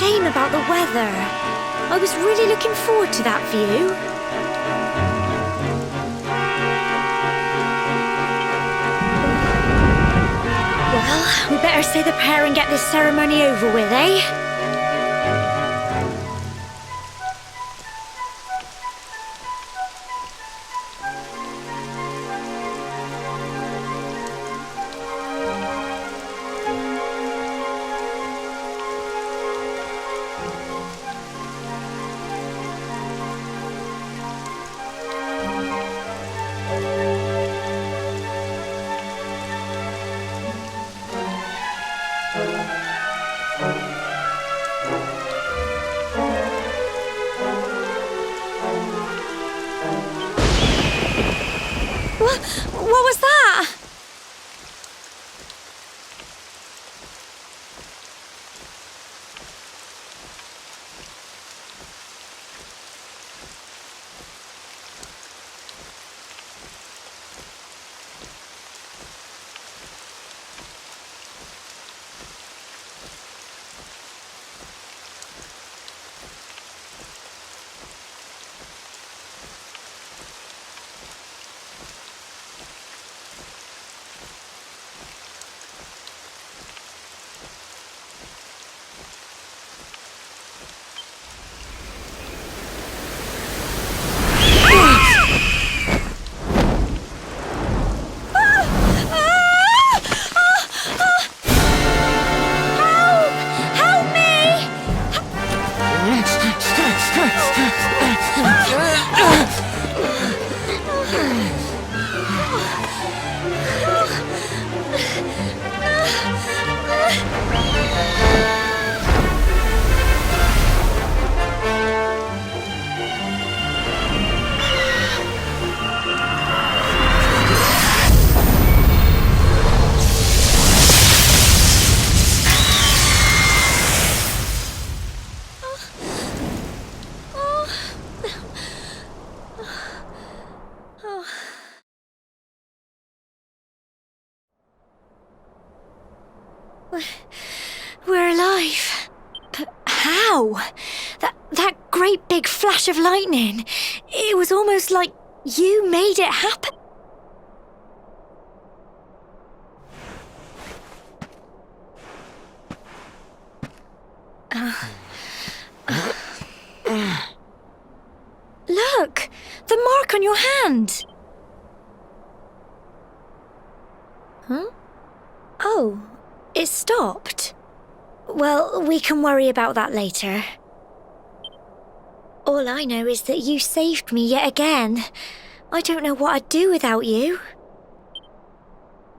shame about the weather. I was really looking forward to that view. Well, we better say the prayer and get this ceremony over with, eh? What was that? We're alive. But how? That great big flash of lightning. It was almost like you made it happen. Look! The mark on your hand! Huh? Oh, it stopped. Well, we can worry about that later. All I know is that you saved me yet again. I don't know what I'd do without you.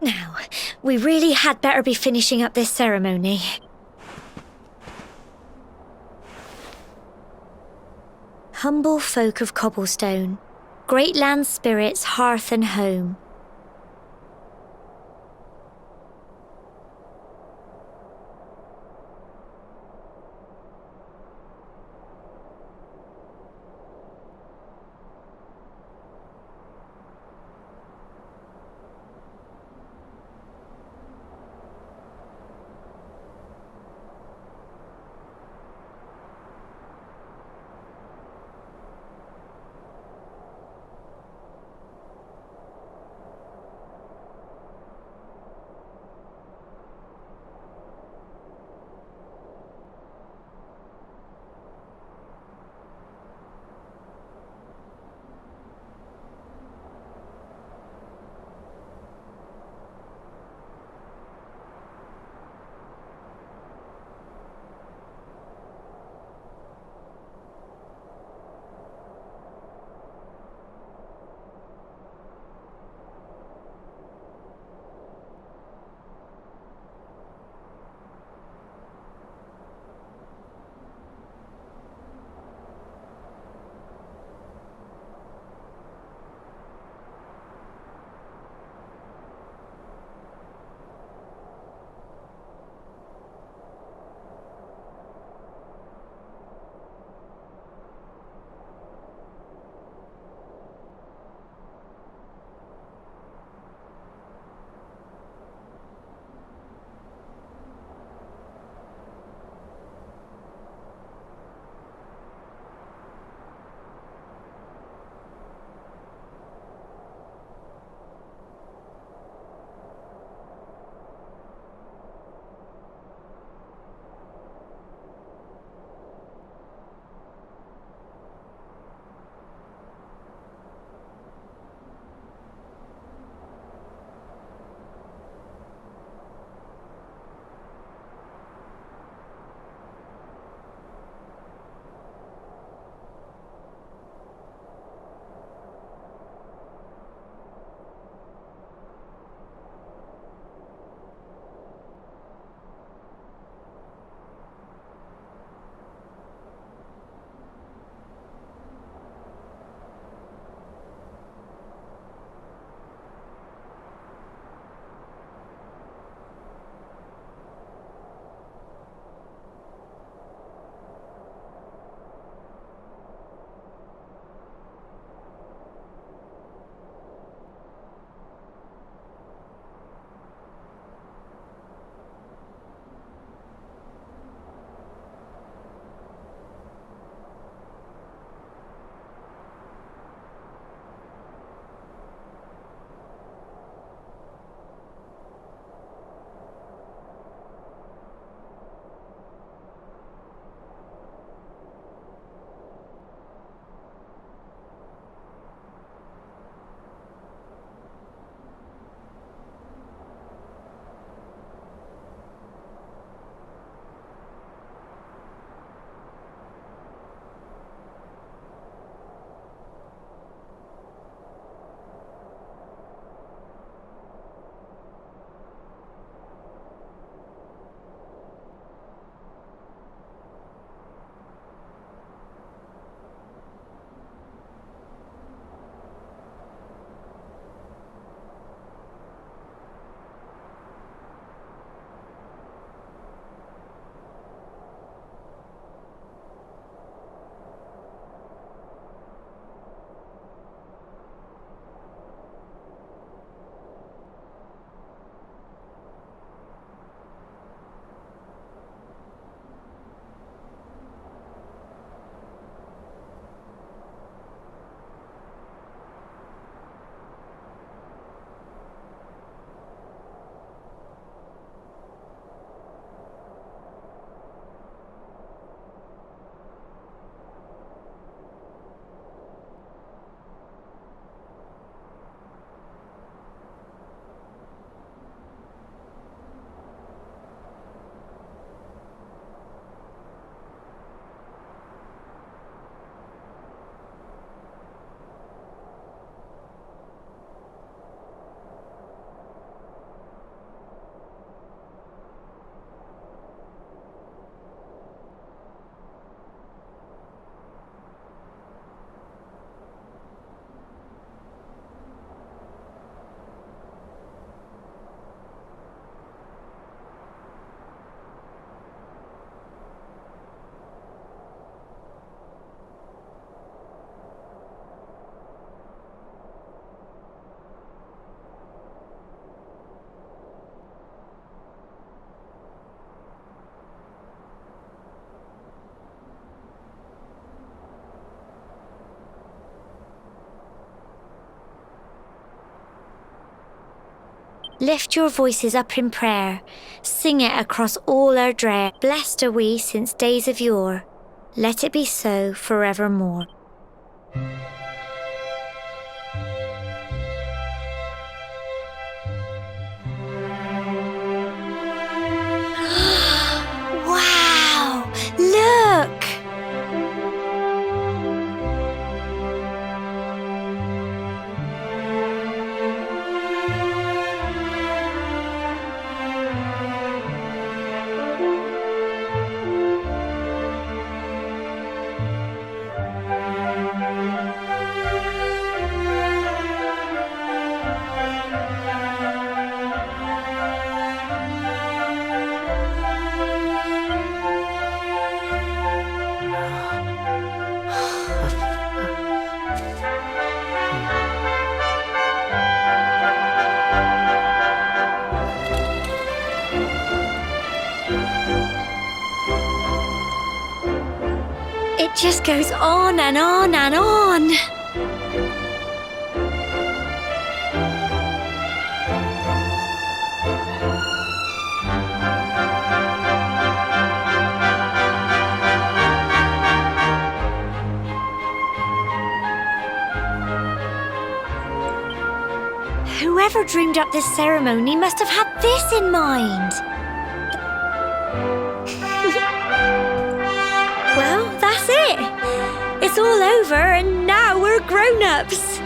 Now, we really had better be finishing up this ceremony. Humble folk of cobblestone, great land spirits, hearth and home. Lift your voices up in prayer. Sing it across all our drear. Blessed are we since days of yore. Let it be so forevermore. Wow! Look! It just goes on and on and on. Whoever dreamed up this ceremony must have had this in mind. Well, that's it. It's all over and now we're grown-ups.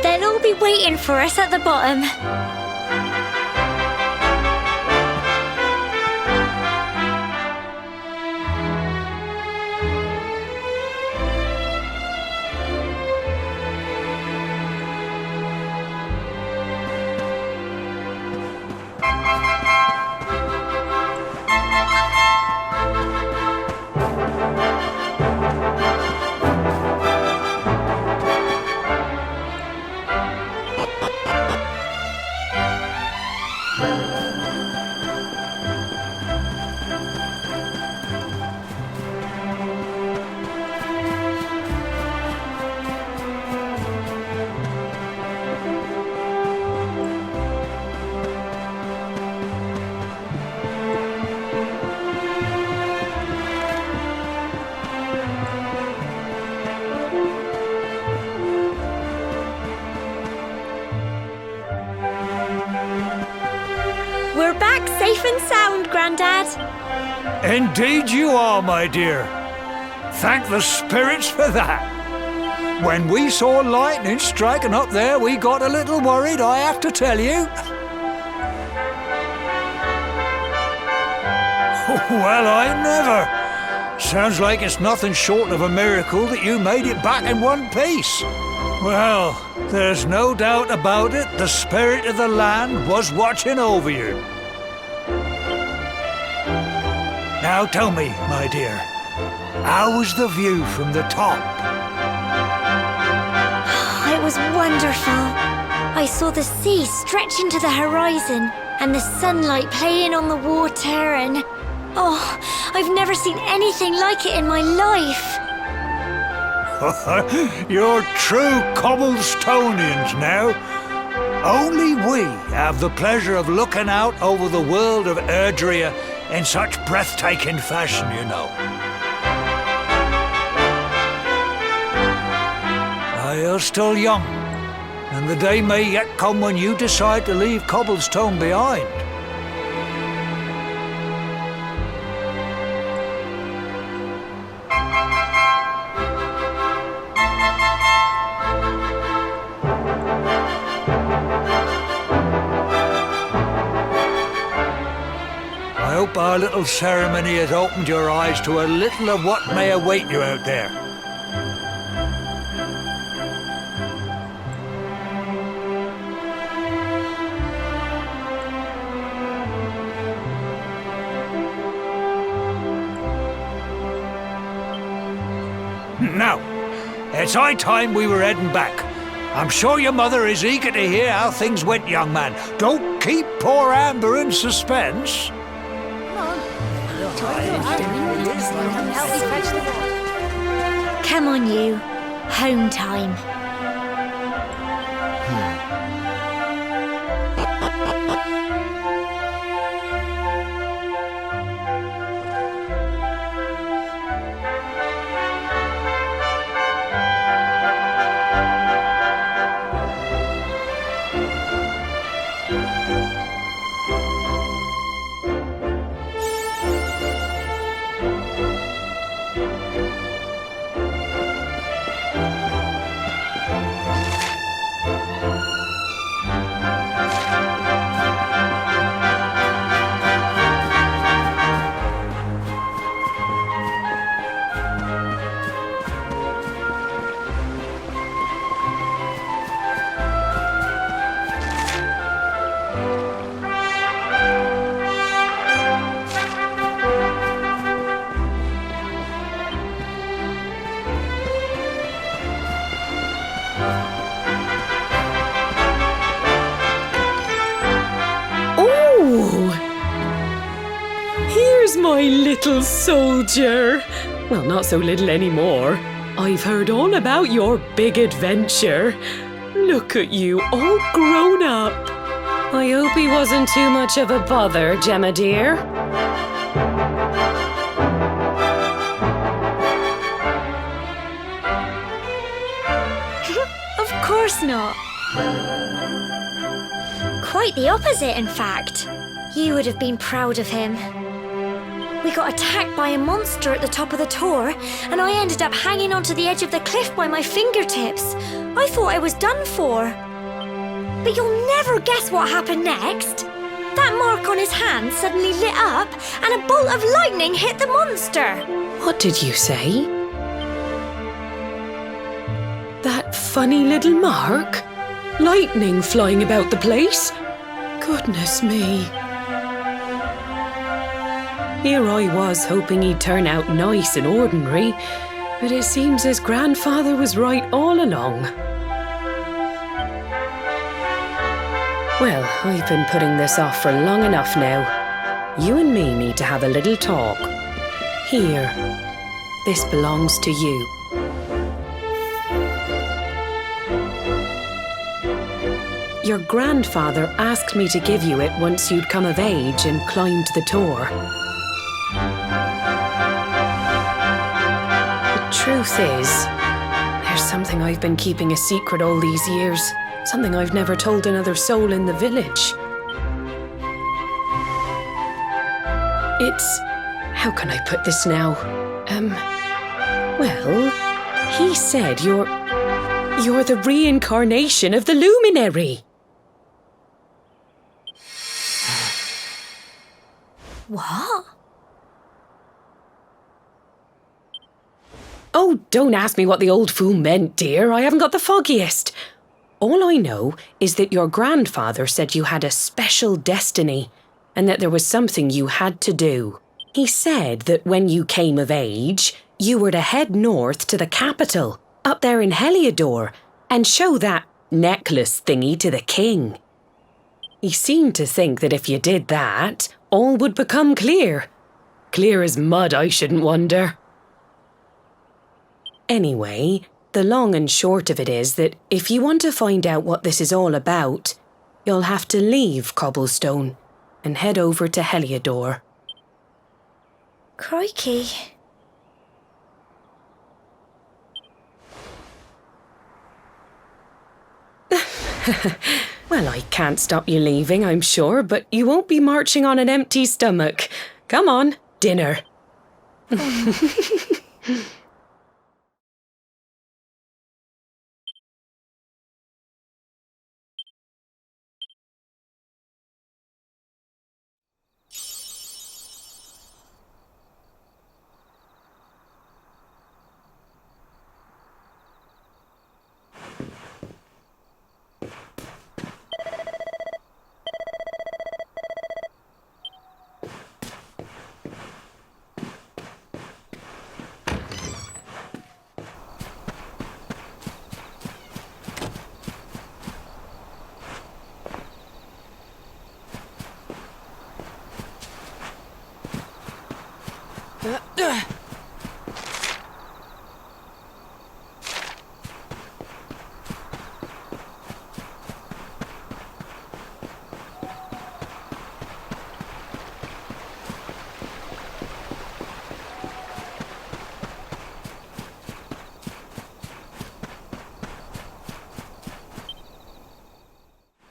They'll all be waiting for us at the bottom. We're back safe and sound, Grandad. Indeed you are, my dear. Thank the spirits for that. When we saw lightning striking up there, we got a little worried, I have to tell you. Well, I never. Sounds like it's nothing short of a miracle that you made it back in one piece. Well, there's no doubt about it, the spirit of the land was watching over you. Now tell me, my dear, how was the view from the top? It was wonderful. I saw the sea stretch into the horizon and the sunlight playing on the water and... Oh, I've never seen anything like it in my life. You're true Cobblestonians now. Only we have the pleasure of looking out over the world of Erdrea in such breathtaking fashion, you know. You're still young, and the day may yet come when you decide to leave Cobblestone behind. I hope our little ceremony has opened your eyes to a little of what may await you out there. Now, it's high time we were heading back. I'm sure your mother is eager to hear how things went, young man. Don't keep poor Amber in suspense. Come on, you. Home time. My little soldier. Well, not so little anymore. I've heard all about your big adventure. Look at you, all grown up. I hope he wasn't too much of a bother, Gemma dear. Of course not. Quite the opposite, in fact. You would have been proud of him. We got attacked by a monster at the top of the tor, and I ended up hanging onto the edge of the cliff by my fingertips. I thought I was done for. But you'll never guess what happened next. That mark on his hand suddenly lit up, and a bolt of lightning hit the monster. What did you say? That funny little mark? Lightning flying about the place? Goodness me. Here I was hoping he'd turn out nice and ordinary, but it seems his grandfather was right all along. Well, I've been putting this off for long enough now. You and me need to have a little talk. Here, this belongs to you. Your grandfather asked me to give you it once you'd come of age and climbed the tor. The truth is, there's something I've been keeping a secret all these years. Something I've never told another soul in the village. It's... how can I put this now? Well, he said you're the reincarnation of the luminary. What? Oh, don't ask me what the old fool meant, dear. I haven't got the foggiest. All I know is that your grandfather said you had a special destiny and that there was something you had to do. He said that when you came of age, you were to head north to the capital, up there in Heliodor, and show that necklace thingy to the king. He seemed to think that if you did that, all would become clear. Clear as mud, I shouldn't wonder. Anyway, the long and short of it is that if you want to find out what this is all about, you'll have to leave Cobblestone and head over to Heliodor. Crikey. Well, I can't stop you leaving, I'm sure, but you won't be marching on an empty stomach. Come on, dinner.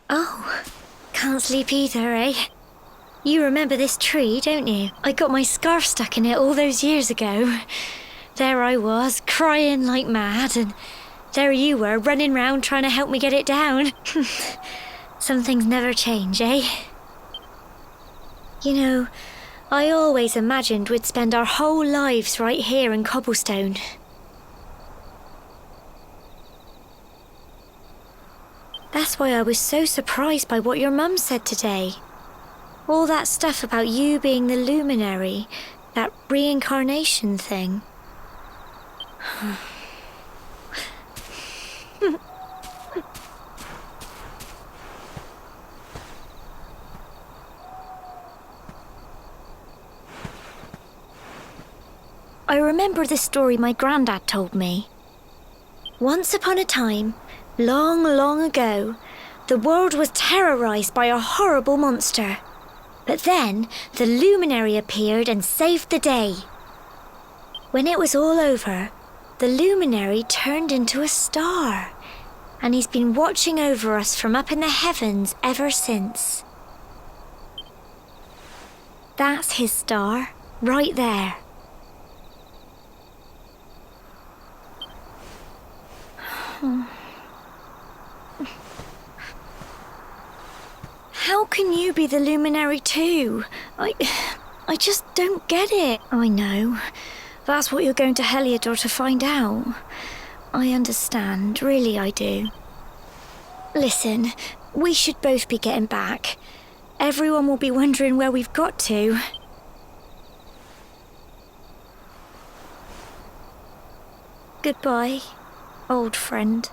Oh, can't sleep either, eh? You remember this tree, don't you? I got my scarf stuck in it all those years ago. There I was, crying like mad, and there you were, running round trying to help me get it down. Some things never change, eh? You know, I always imagined we'd spend our whole lives right here in Cobblestone. That's why I was so surprised by what your mum said today. All that stuff about you being the luminary, that reincarnation thing. I remember the story my granddad told me. Once upon a time, long, long ago, the world was terrorised by a horrible monster. But then the luminary appeared and saved the day. When it was all over, the luminary turned into a star, and he's been watching over us from up in the heavens ever since. That's his star, right there. How can you be the luminary too? I just don't get it. I know. That's what you're going to Heliodor to find out. I understand, really I do. Listen, we should both be getting back. Everyone will be wondering where we've got to. Goodbye, old friend.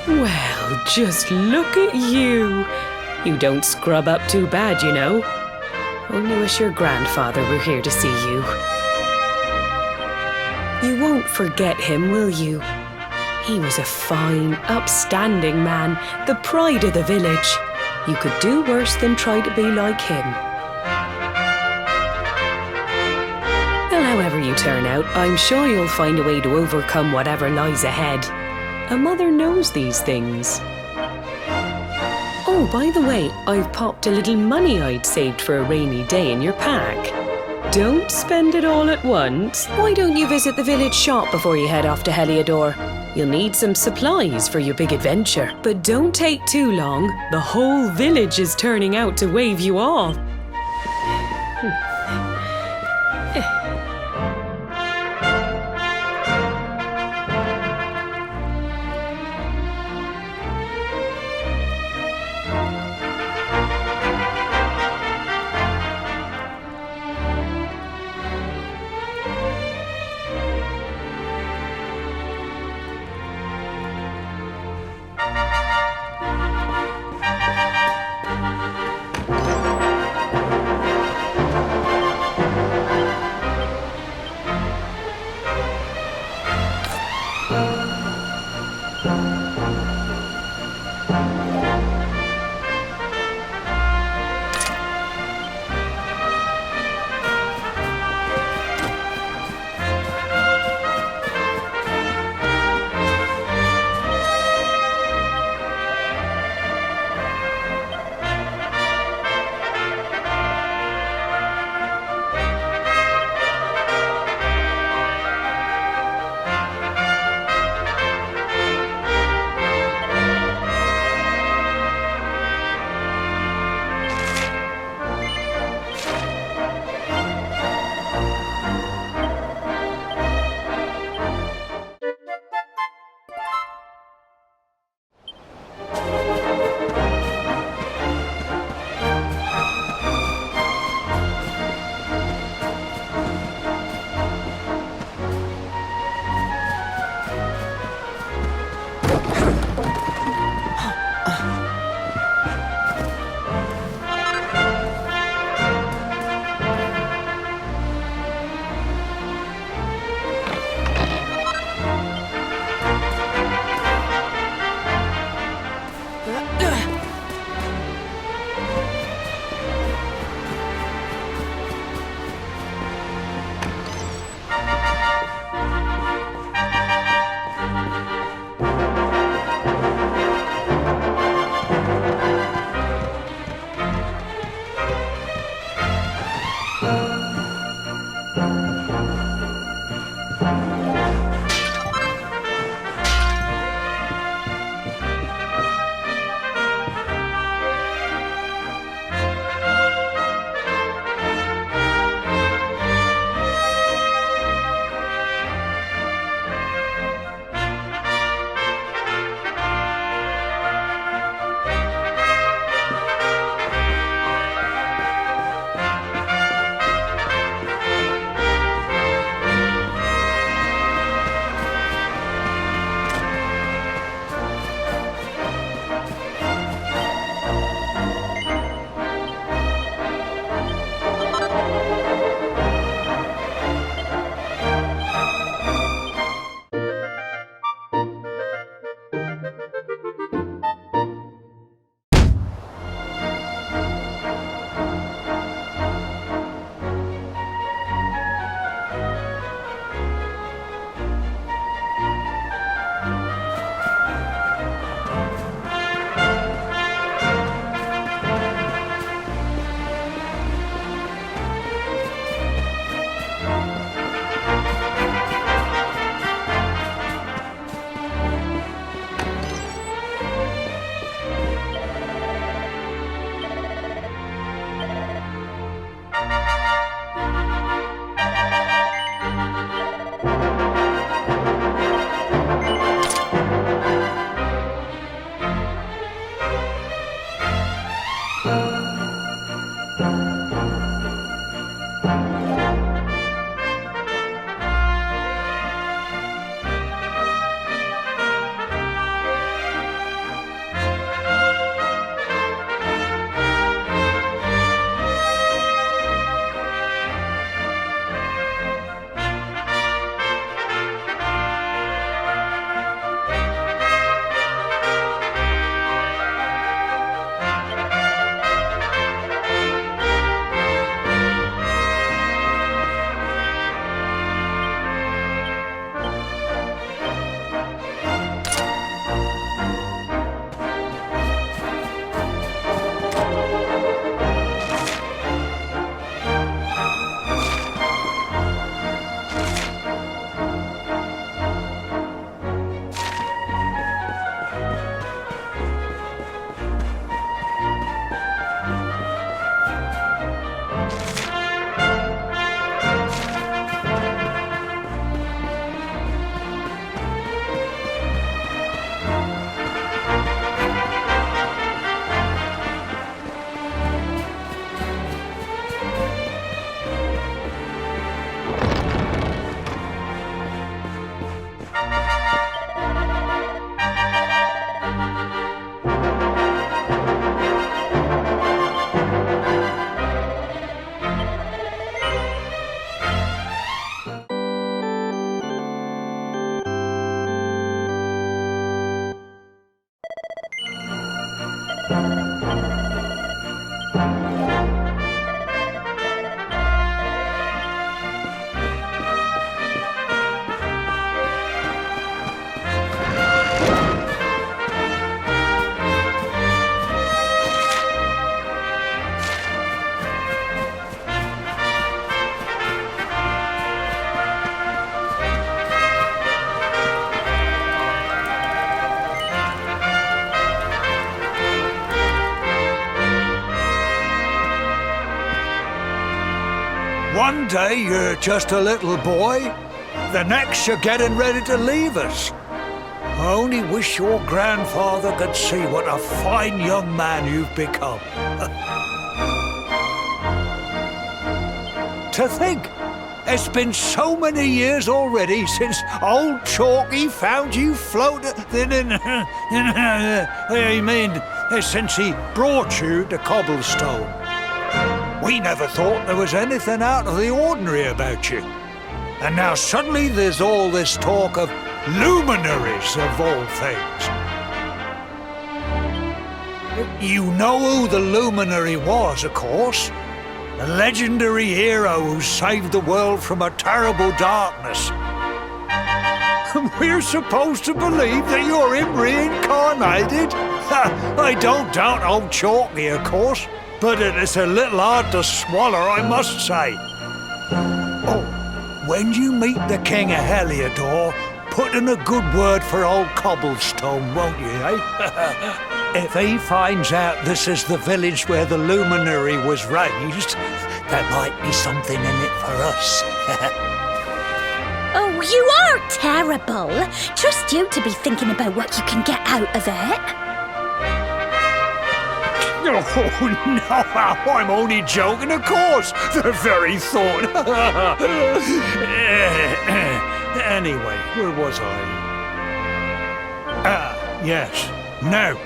Well, just look at you. You don't scrub up too bad, you know. Only wish your grandfather were here to see you. You won't forget him, will you? He was a fine, upstanding man, the pride of the village. You could do worse than try to be like him. Well, however you turn out, I'm sure you'll find a way to overcome whatever lies ahead. A mother knows these things. Oh, by the way, I've popped a little money I'd saved for a rainy day in your pack. Don't spend it all at once. Why don't you visit the village shop before you head off to Heliodor? You'll need some supplies for your big adventure. But don't take too long. The whole village is turning out to wave you off. One day you're just a little boy, the next you're getting ready to leave us. I only wish your grandfather could see what a fine young man you've become. To think, it's been so many years already since old Chalky found you floating since he brought you to Cobblestone. We never thought there was anything out of the ordinary about you. And now suddenly there's all this talk of luminaries of all things. You know who the luminary was, of course. The legendary hero who saved the world from a terrible darkness. We're supposed to believe that you're him reincarnated? I don't doubt old Chalky, of course, but it's a little hard to swallow, I must say. Oh, when you meet the King of Heliodor, put in a good word for old Cobblestone, won't you, eh? If he finds out this is the village where the luminary was raised, there might be something in it for us. Oh, you are terrible. Trust you to be thinking about what you can get out of it. Oh, no, I'm only joking, of course. The very thought. Anyway, where was I? Yes. Now,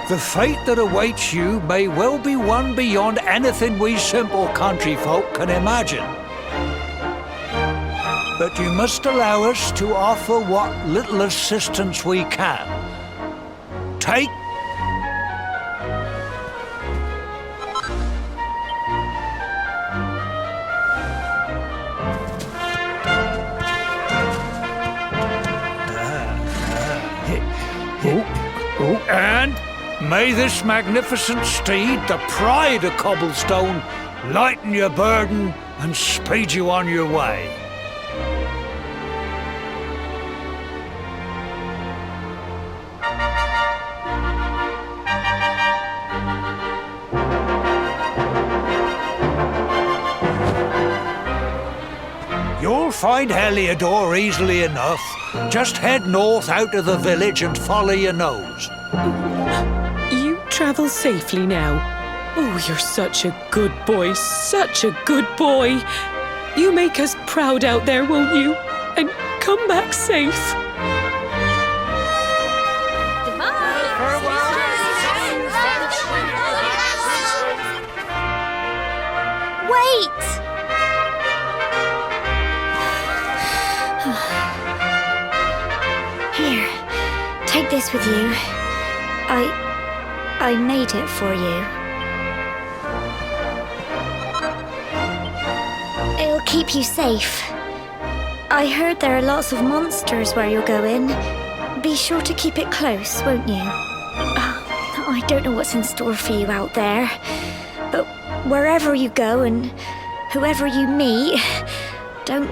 the fate that awaits you may well be one beyond anything we simple country folk can imagine. But you must allow us to offer what little assistance we can. Take and may this magnificent steed, the pride of Cobblestone, lighten your burden and speed you on your way. You'll find Heliodor easily enough. Just head north out of the village and follow your nose. You travel safely now. Oh, you're such a good boy, such a good boy. You make us proud out there, won't you? And come back safe. Wait! Here, take this with you. I made it for you. It'll keep you safe. I heard there are lots of monsters where you're going. Be sure to keep it close, won't you? I don't know what's in store for you out there, but wherever you go and whoever you meet, don't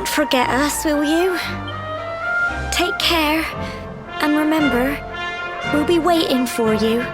forget us, will you? Take care, and remember, we'll be waiting for you.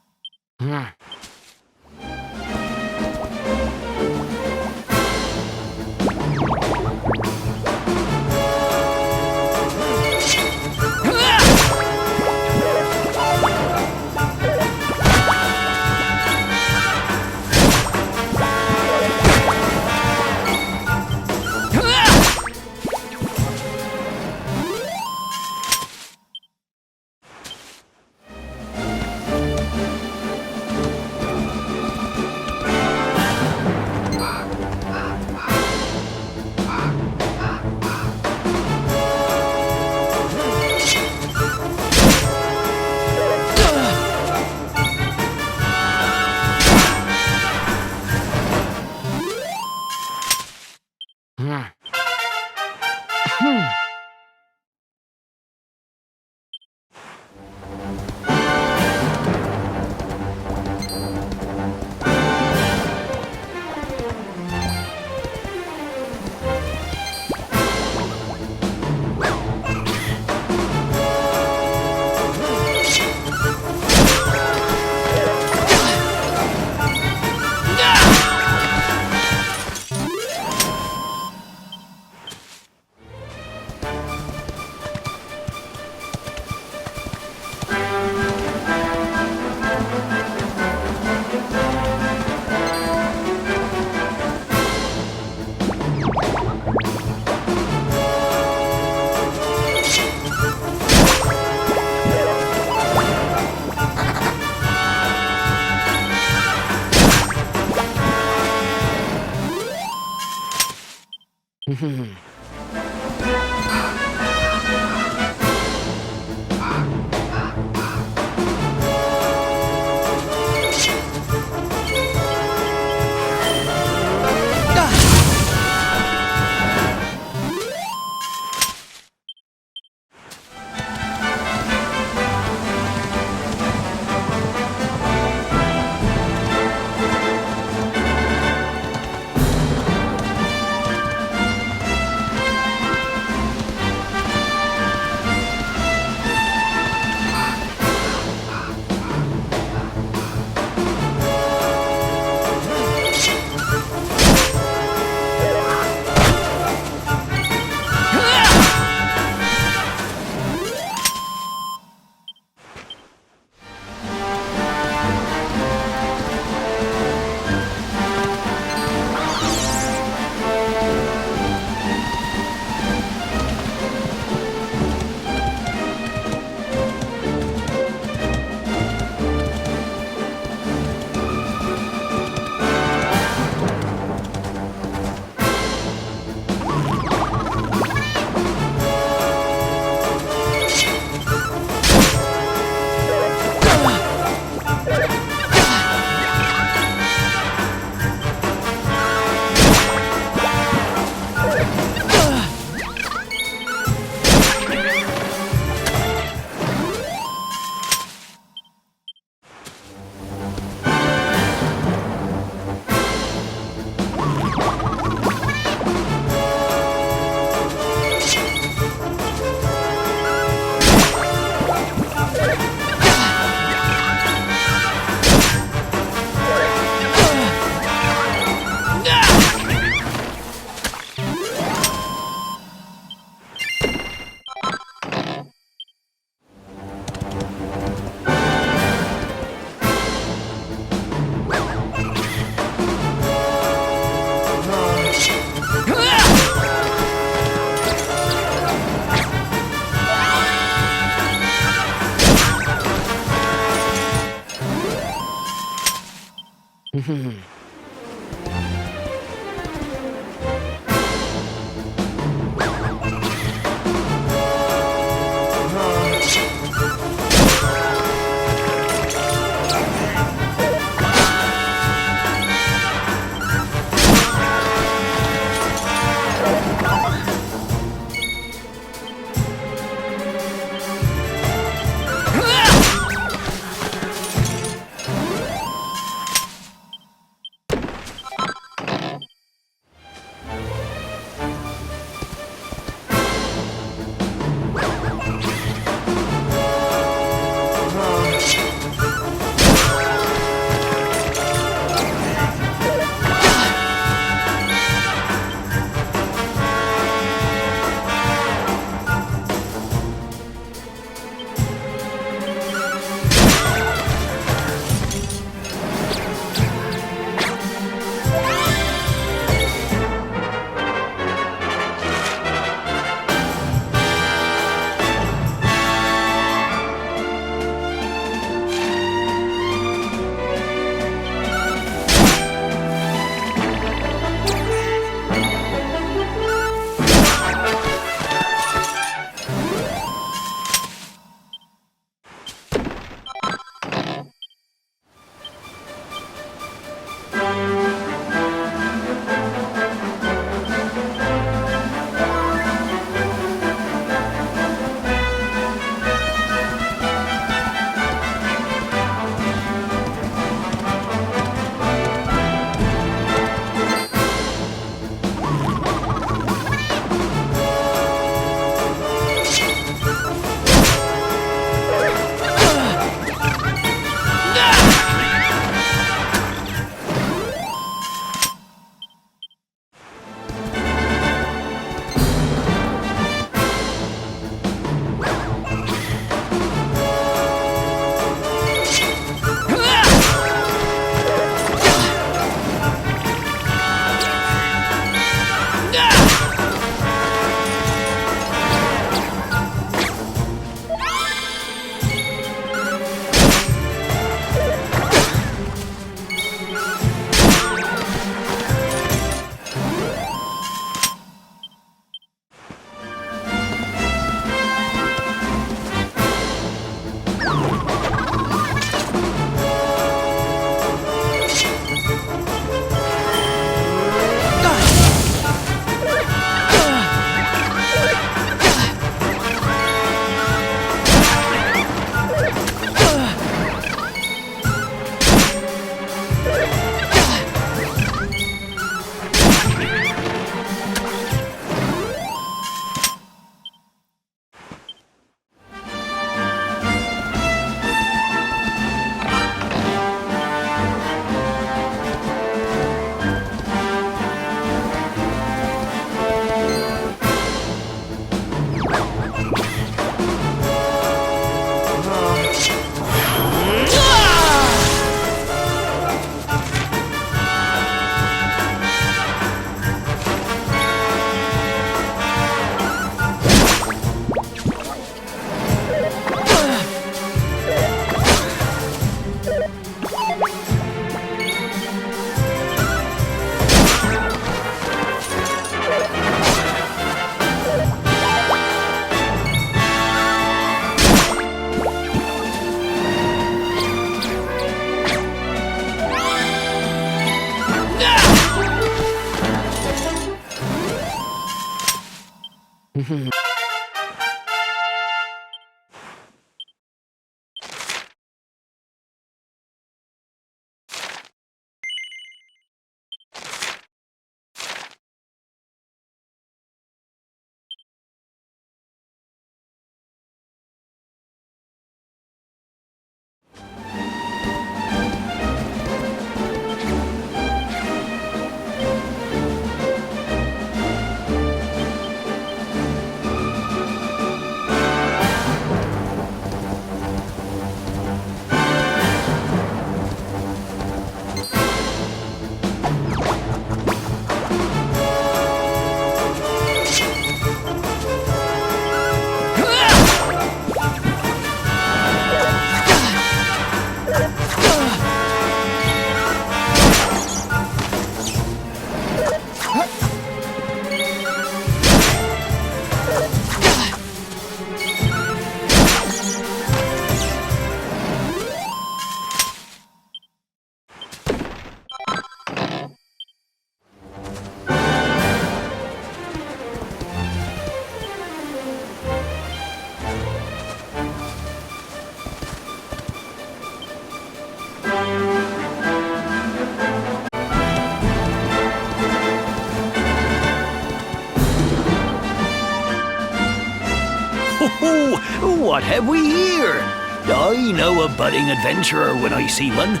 what have we here? I know a budding adventurer when I see one.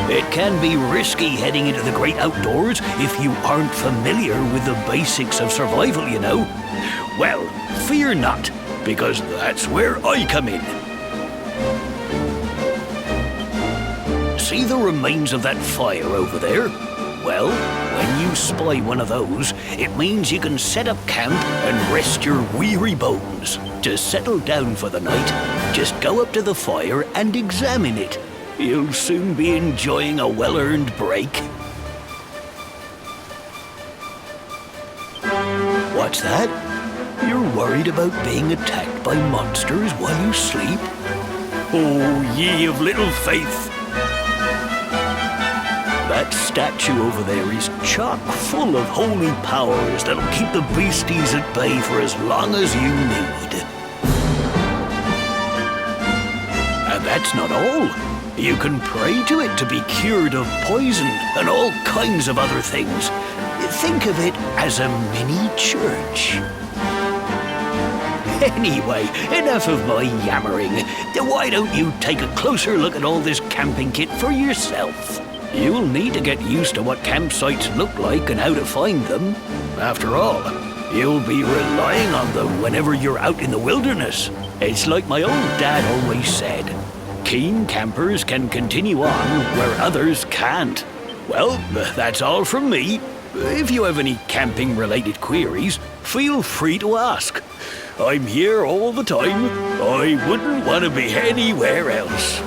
It can be risky heading into the great outdoors if you aren't familiar with the basics of survival, you know. Well, fear not, because that's where I come in. See the remains of that fire over there? Well, when you spy one of those, it means you can set up camp and rest your weary bones. To settle down for the night, just go up to the fire and examine it. You'll soon be enjoying a well-earned break. What's that? You're worried about being attacked by monsters while you sleep? Oh, ye of little faith! That statue over there is chock full of holy powers that'll keep the beasties at bay for as long as you need. And that's not all. You can pray to it to be cured of poison and all kinds of other things. Think of it as a mini church. Anyway, enough of my yammering. Why don't you take a closer look at all this camping kit for yourself? You'll need to get used to what campsites look like and how to find them. After all, you'll be relying on them whenever you're out in the wilderness. It's like my old dad always said, keen campers can continue on where others can't. Well, that's all from me. If you have any camping-related queries, feel free to ask. I'm here all the time. I wouldn't want to be anywhere else.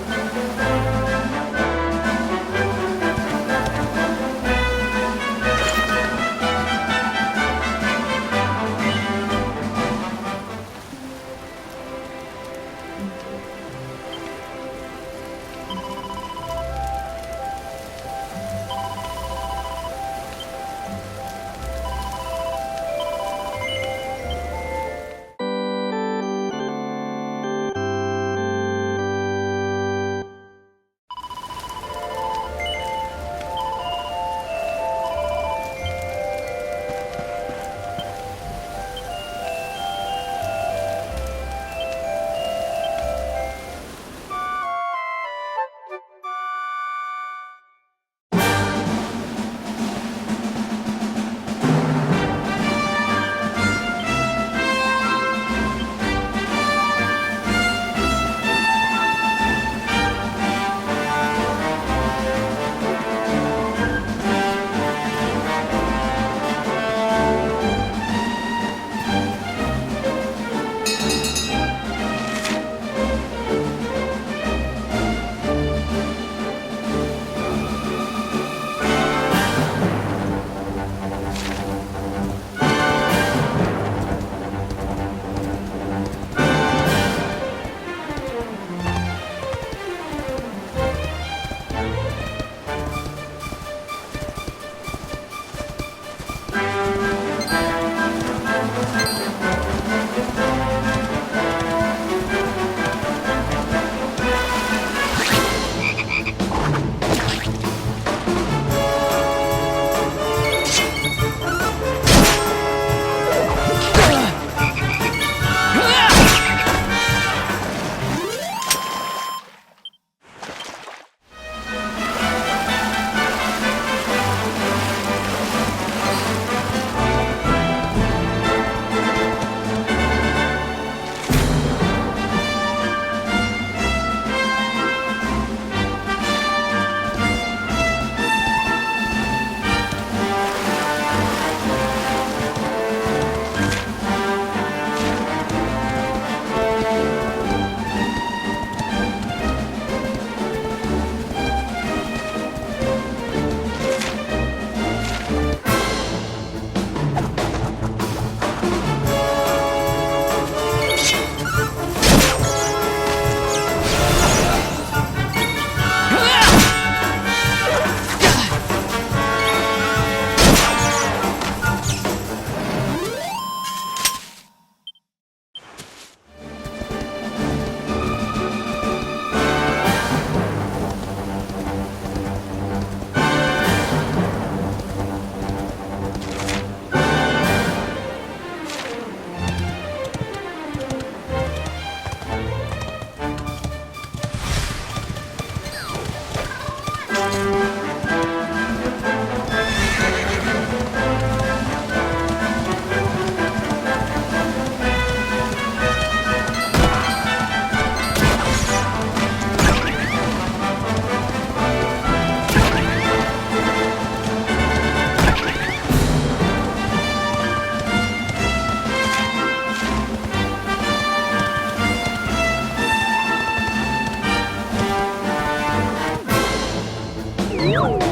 Oh,